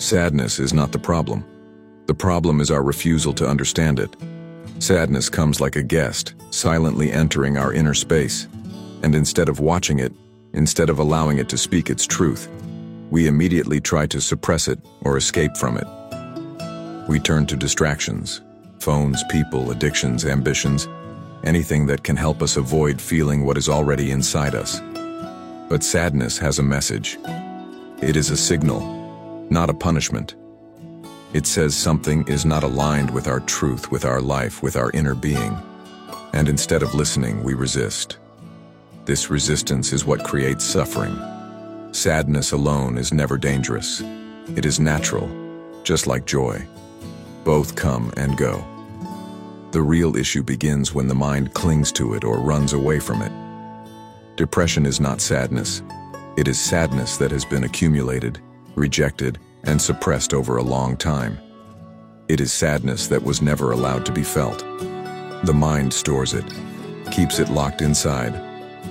Sadness is not the problem. The problem is our refusal to understand it. Sadness comes like a guest, silently entering our inner space. And instead of watching it, instead of allowing it to speak its truth, we immediately try to suppress it or escape from it. We turn to distractions, phones, people, addictions, ambitions, anything that can help us avoid feeling what is already inside us. But sadness has a message. It is a signal, not a punishment. It says something is not aligned with our truth, with our life, with our inner being. And instead of listening, we resist. This resistance is what creates suffering. Sadness alone is never dangerous. It is natural, just like joy. Both come and go. The real issue begins when the mind clings to it or runs away from it. Depression is not sadness. It is sadness that has been accumulated, rejected, and suppressed over a long time. It is sadness that was never allowed to be felt. The mind stores it, keeps it locked inside,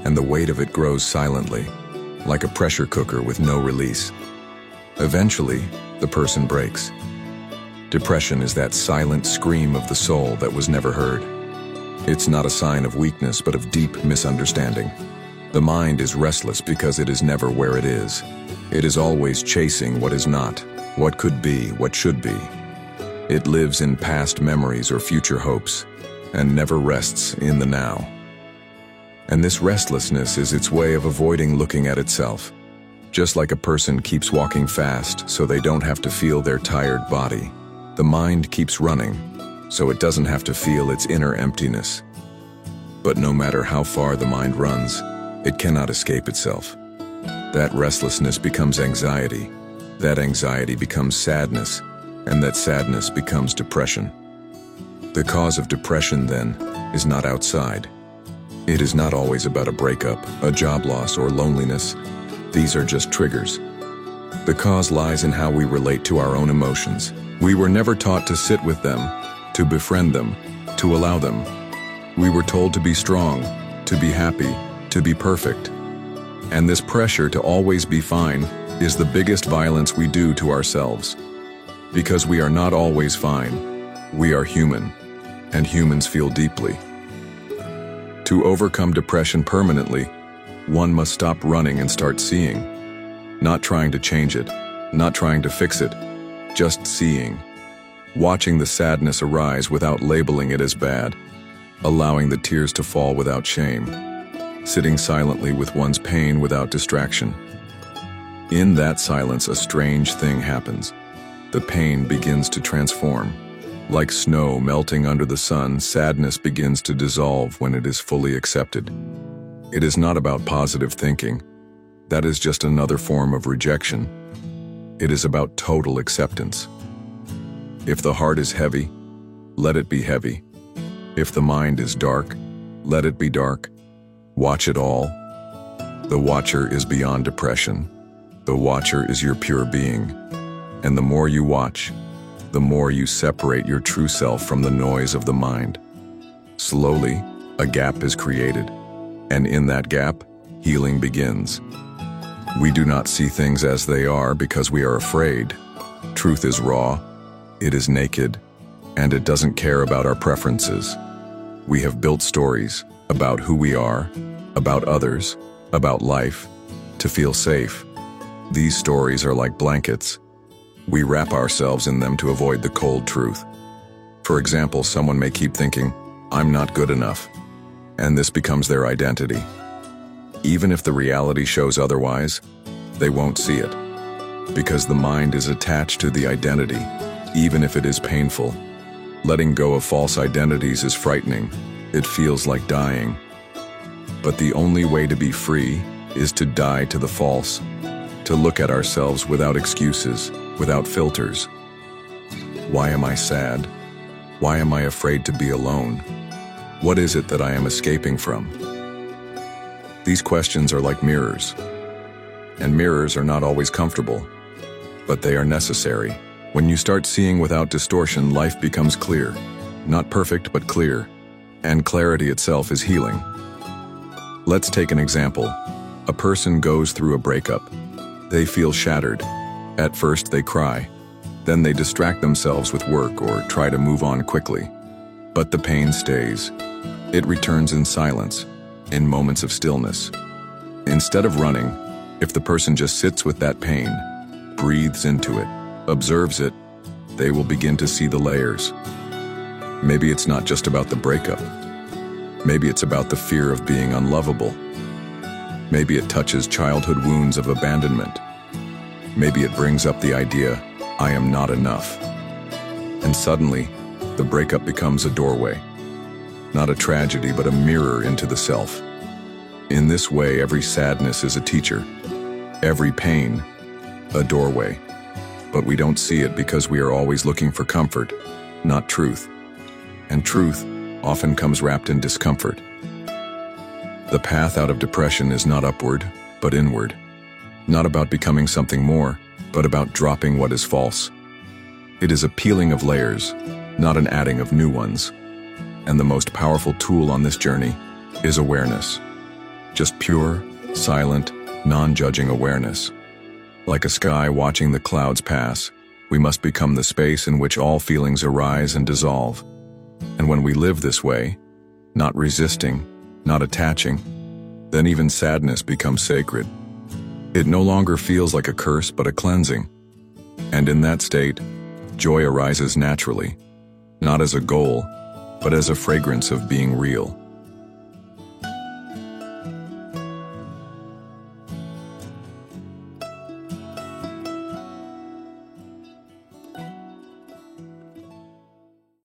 and the weight of it grows silently, like a pressure cooker with no release. Eventually, the person breaks. Depression is that silent scream of the soul that was never heard. It's not a sign of weakness, but of deep misunderstanding. The mind is restless because it is never where it is. It is always chasing what is not, what could be, what should be. It lives in past memories or future hopes, and never rests in the now. And this restlessness is its way of avoiding looking at itself. Just like a person keeps walking fast so they don't have to feel their tired body, the mind keeps running so it doesn't have to feel its inner emptiness. But no matter how far the mind runs, it cannot escape itself. That restlessness becomes anxiety, that anxiety becomes sadness, and that sadness becomes depression. The cause of depression, then, is not outside. It is not always about a breakup, a job loss, or loneliness. These are just triggers. The cause lies in how we relate to our own emotions. We were never taught to sit with them, to befriend them, to allow them. We were told to be strong, to be happy, to be perfect. And this pressure to always be fine is the biggest violence we do to ourselves. Because we are not always fine. We are human, and humans feel deeply. To overcome depression permanently, one must stop running and start seeing. Not trying to change it, not trying to fix it, just seeing. Watching the sadness arise without labeling it as bad, allowing the tears to fall without shame, sitting silently with one's pain without distraction. In that silence, a strange thing happens. The pain begins to transform. Like snow melting under the sun, sadness begins to dissolve when it is fully accepted. It is not about positive thinking. That is just another form of rejection. It is about total acceptance. If the heart is heavy, let it be heavy. If the mind is dark, let it be dark. Watch it all. The watcher is beyond depression. The watcher is your pure being. And the more you watch, the more you separate your true self from the noise of the mind. Slowly, a gap is created, and in that gap, healing begins. We do not see things as they are because we are afraid. Truth is raw, it is naked, and it doesn't care about our preferences. We have built stories about who we are, about others, about life, to feel safe. These stories are like blankets. We wrap ourselves in them to avoid the cold truth. For example, someone may keep thinking, "I'm not good enough," and this becomes their identity. Even if the reality shows otherwise, they won't see it, because the mind is attached to the identity, even if it is painful. Letting go of false identities is frightening. It feels like dying. But the only way to be free is to die to the false, to look at ourselves without excuses, without filters. Why am I sad? Why am I afraid to be alone? What is it that I am escaping from? These questions are like mirrors. And mirrors are not always comfortable, but they are necessary. When you start seeing without distortion, life becomes clear. Not perfect, but clear. And clarity itself is healing. Let's take an example. A person goes through a breakup. They feel shattered. At first they cry, Then they distract themselves with work or try to move on quickly. But the pain stays. It returns in silence, in moments of stillness. Instead of running, if the person just sits with that pain, breathes into it, observes it, they will begin to see the layers. Maybe it's not just about the breakup. Maybe it's about the fear of being unlovable. Maybe it touches childhood wounds of abandonment. Maybe it brings up the idea, I am not enough. And suddenly, the breakup becomes a doorway. Not a tragedy, but a mirror into the self. In this way, every sadness is a teacher. Every pain, a doorway. But we don't see it because we are always looking for comfort, not truth. And truth often comes wrapped in discomfort. The path out of depression is not upward, but inward. Not about becoming something more, but about dropping what is false. It is a peeling of layers, not an adding of new ones. And the most powerful tool on this journey is awareness. Just pure, silent, non-judging awareness. Like a sky watching the clouds pass, we must become the space in which all feelings arise and dissolve. And when we live this way, not resisting, not attaching, then even sadness becomes sacred. It no longer feels like a curse but a cleansing. And in that state, joy arises naturally, not as a goal, but as a fragrance of being real.